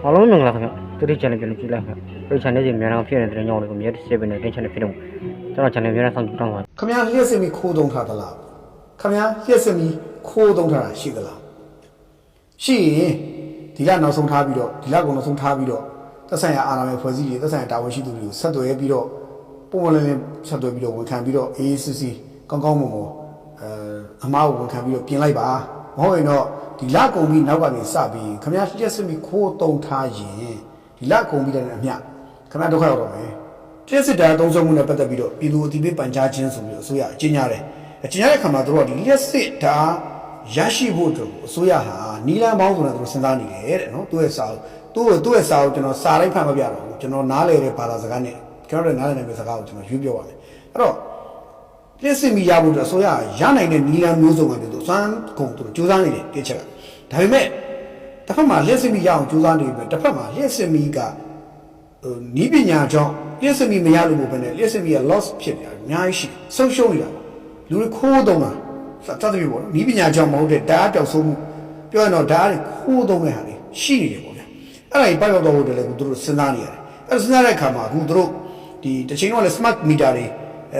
အားလုံးမင်္ဂလာခင်ဗျတူတီ channel ပြန်ကြည့်လိုက်ခင်ဗျဒီ channel ကြီးမြန်အောင်ဖြစ်နေတဲ့ညောင်းလေးကိုမြဲတစေပဲနဲ့တင် channel ဖြစ်တော့ကျွန်တော် channel ပြန်ဆောင်ကြည့်တော့မှာခင်ဗျာလျှက်စင်ပြီးခိုးတုံးထားသလားခင်ဗျာလျှက်စင်ပြီးခိုးတုံးထားတာရှိသလားရှိရင်ဒီလနောက်ဆုံးထားပြီးတော့ဒီလကုန်နောက်ဆုံးထားပြီးတော့သက်ဆိုင်ရာအာဏာပိုင်ဖွဲ့စည်းတွေသက်ဆိုင်ရာတာဝန်ရှိသူတွေကိုဆက်သွယ်ပြီးတော့ပုံမှန်လေးဆက်သွယ်ပြီးတော့ဝန်ခံပြီးတော့ AACC ကောင်းကောင်းမွန်မွန်အမားကိုဝန်ခံပြီးတော့ပြင်လိုက်ပါမဟုတ်ရင်တော့ဒီလကုန်ပြီးနောက်ကနေစပြီးခင်ဗျာလျှက်စင်ပြီးခိုးတုံးထားရင်ဒီလကုန်ပြီးတဲ့အမျှခင်ဗျာဒုက္ခရောက်တော့မယ်လျှက်စစ်တာသုံးစွဲမှုနဲ့ပတ်သက်ပြီးတော့ပြည်သူအသိပေးပန်ကြားခြင်းဆိုပြီးတော့အစိုးရအကျဉ်းရတယ်အကျဉ်းရတဲ့ခါမှာတို့ကဒီလျှက်စစ်တာရရှိဖို့အတွက်အစိုးရဟာနီလန်ပေါင်းစုံနဲ့တို့စဉ်းစားနေတယ်တဲ့နော်သူ့ရဲ့စာသူ့ရဲ့စာကိုကျွန်တော်စာလိုက်ဖတ်မပြတော့ဘူးကျွန်တော်နားလည်တဲ့ဘာသာစကားနဲ့ကျွန်တော်တို့နားလည်တဲ့စကားကိုကျွန်တော်ရွေးပြောပါမယ်အဲ့တော့လျှက်စစ်မိရဖို့အတွက်အစိုးရရနိုင်တဲ့နီလန်မျိုးစုံနဲ့တို့စွမ်းကုန်တို့စူးစမ်းနေတယ်တိကျကဒါပေမဲ့တစ်ဖက်မှာလျှက်စစ်မိရအောင်စူးစမ်းနေပြီတစ်ဖက်မှာလျှက်စစ်မိကနီးပညာကြောင့်လျှက်စစ်မိမရလို့ပဲနဲ့လျှက်စစ်မိက loss ဖြစ်နေတာအများကြီးရှိဆုံးရှုံးနေတာလူတွေခိုးတုံးတာစသဖြင့်ပေါ့နော်ဤပညာကြောင့်မဟုတ်တဲ့ဓာတ်ပျောက်ဆုံးမှုပြောရင်တော့ဓာတ်တွေခိုးသုံးတဲ့ဟာတွေရှိနေတယ်ပေါ့ဗျာအဲ့ဒါကြီးပတ်ရောက်တော့ဖို့တည်းလည်းသူတို့စဉ်းစားနေရတယ်အဲ့စဉ်းစားတဲ့အခါမှာအခုသူတို့ဒီတစ်ချိန်တော့လည်း smart meter တွေ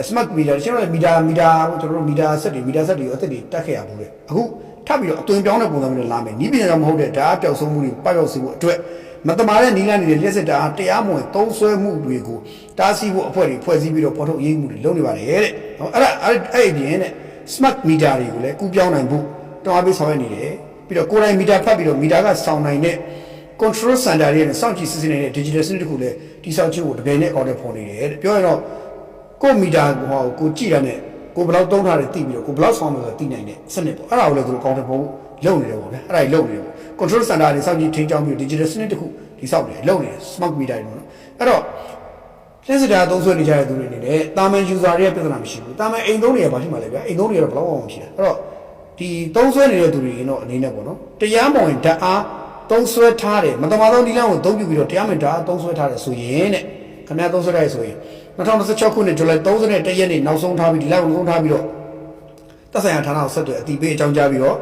smart meter တစ်ချိန်တော့လည်း meter ကျွန်တော်တို့ meter set တွေအသက်တွေတက်ခဲ့ရဘူးလေအခုထပ်ပြီးတော့အသွင်ပြောင်းတဲ့ပုံစံမျိုးနဲ့လာမယ်ဤပညာကြောင့်မဟုတ်တဲ့ဓာတ်ပျောက်ဆုံးမှုတွေပတ်ရောက်စေဖို့အတွက်မတမာတဲ့နီးလန်းနေတဲ့လျှက်စစ်တာတရားမဝင်သုံးဆွဲမှုတွေကိုတားဆီးဖို့အဖွဲ့တွေဖွဲ့စည်းပြီးတော့ပေါ်ထုတ်ရေးမှုတွေလုပ်နေပါတယ်တဲ့ဟောအဲ့အပြင်တဲ့smart meter တွေကိုလည်းကူးပြောင်းနိုင်ဖို့တောင်းအားပေးဆောင်ရွက်နေတယ်ပြီးတော့ကိုယ်တိုင် meter ဖတ်ပြီးတော့ meter ကစောင့်နိုင်တဲ့ control center တွေနဲ့စောင့်ကြည့်စစ်ဆေးနေတဲ့ digital စနစ်တစ်ခုလည်းတိစောက်ခြင်းကိုတကယ်နဲ့အော်တယ်ဖော်နေတယ်တဲ့ပြောရတော့ကို meter ဟောကိုကြည့်ရတဲ့ကိုဘယ်လောက်သုံးထားတယ်သိပြီးတော့ကိုဘယ်လောက်ဆောင်လို့ဆိုသိနိုင်တဲ့စနစ်ပေါ့အဲ့ဒါကိုလည်းသူတို့ counter ဖို့လုပ်နေတယ်ပေါ့ဗျာအဲ့ဒါကြီးလုပ်နေတယ်ပေါ့ control center တွေစောင့်ကြည့်ထိန်းကျောင်းပြီး digital စနစ်တစ်ခုတိစောက်နေတယ်လုပ်နေတယ် smart meter တွေပေါ့နော်အဲ့တော့လျှက်စစ်တာသုံးဆွဲနေကြတဲ့သူတွေအနေနဲ့တာမန် user တွေရဲ့ပြဿနာမရှိဘူးတာမန်အိမ်သုံးတွေရပါရှိမှလည်းဗျာအိမ်သုံးတွေကတော့ဘယ်တော့မှမရှိတာအဲ့တော့ဒီသုံးဆွဲနေတဲ့သူတွေကတော့အနေနဲ့ပေါ့နော်တရားမဝင်ဓာတ်အားသုံးဆွဲထားတယ်မတမာသောနည်းလမ်းကိုသုံးပြပြီးတော့တရားမဝင်ဓာတ်အားသုံးဆွဲထားတယ်ဆိုရင်တဲ့ခင်ဗျားသုံးဆွဲထားရဆိုရင်2016ခုနှစ်ဇူလိုင်31ရက်နေ့နောက်ဆုံးထားပြီးဒီလနောက်ဆုံးထားပြီးတော့သက်ဆိုင်ရာဌာနကိုဆက်သွယ်အတိပေးအကြောင်းကြားပြီးတော့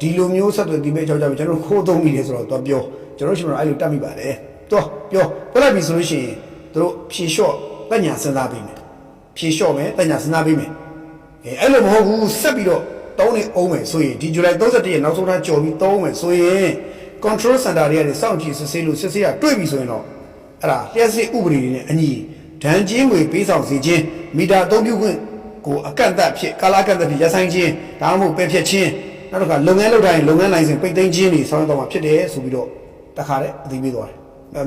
ဒီလိုမျိုးဆက်သွယ်အတိပေးအကြောင်းကြားပြီးကျွန်တော်ခိုးသုံးမိတယ်ဆိုတော့တော့ပြောကျွန်တော်ရှိမှတော့အဲ့လိုတတ်မိပါတယ်တော့ပြောလိုက်ပြီဆိုလို့ရှိရင်တို့ဖြေလျှော့တက်ညာစဉ်းစားပေးမယ်ဖြေလျှော့မယ်တက်ညာစဉ်းစားပေးမယ်အဲ့လိုမဟုတ်ဘူးဆက်ပြီးတော့တောင်းနေအောင်မယ်ဆိုရင်ဒီဇူလိုင်31ရက်နောက်ဆုံးထားကြော်ပြီးတောင်းမယ်ဆိုရင် control center တွေကနေစောင့်ကြည့်စစ်ဆေးလို့စစ်ဆေးရတွေ့ပြီဆိုရင်တော့အဲ့ဒါလျှက်စစ်ဥပဒေတွေနဲ့အညီဒဏ်ကြေးငွေပေးဆောင်စေခြင်းမီတာအသုံးပြုခွင့်ကိုအကန့်အသတ်ဖြစ်ကာလအကန့်အသတ်ဖြစ်ရဆိုင်ခြင်းဒါမှမဟုတ်ပယ်ဖျက်ခြင်းနောက်တစ်ခါလုပ်ငန်းလုပ်တိုင်းလုပ်ငန်းလိုင်စင်ပိတ်သိမ်းခြင်းတွေဆောင်ရွက်တော့မှာဖြစ်တယ်ဆိုပြီးတော့တခါတည်းအသိပေးသွားတယ်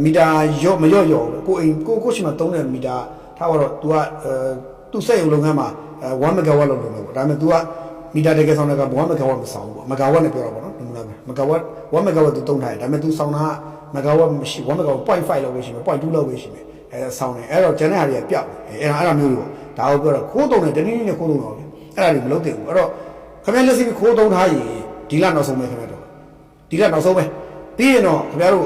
မီတာရော့မရော့ကိုအိမ်ကိုရှိမှသုံးတဲ့မီတာထားတော့ तू ကသူ့စက်ရုံလုပ်ငန်းမှာ1 megawatt လောက်လုပ်မယ်ပေါ့ဒါပေမဲ့ तू ကမီတာတကယ်ဆောင်တဲ့က1 megawatt မဆောင်ဘူးပေါ့ megawatt နဲ့ပြောတာပေါ့နော်ဒီမှာ megawatt 1 megawatt သူသုံးထားတယ်ဒါပေမဲ့ तू ဆောင်တာ megawatt မရှိ1 megawatt 0.5 လောက်ပဲရှိမယ် 0.2 လောက်ပဲရှိမယ်ဆောင်းတယ်အဲ့တော့ကျန်တဲ့ဟာတွေကပြောက်အဲ့ဒါမျိုးတွေပေါ့ဒါကိုပြောတော့ခိုးတုံတယ်တနည်းနည်းနဲ့ခိုးတုံတော့အဲ့ဒါတွေမလုပ်သင့်ဘူးအဲ့တော့ခင်ဗျားလက်စီခိုးတုံထားရင်ဒီလနောက်ဆုံးပဲခင်ဗျားတို့ဒီလနောက်ဆုံးပဲပြီးရင်တော့ခင်ဗျားတို့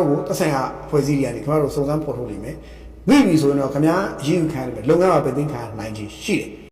ကိုသက်ဆိုင်ရာဖွဲ့စည်းတွေကနေခင်ဗျားတို့စုံစမ်းဖော်ထုတ်လိမ့်မယ်မိပြီဆိုရင်တော့ခင်ဗျားအရေးယူခံရမယ်လုပ်ငန်းမှာပဲသိမ်းခံနိုင်ခြင်းရှိတယ်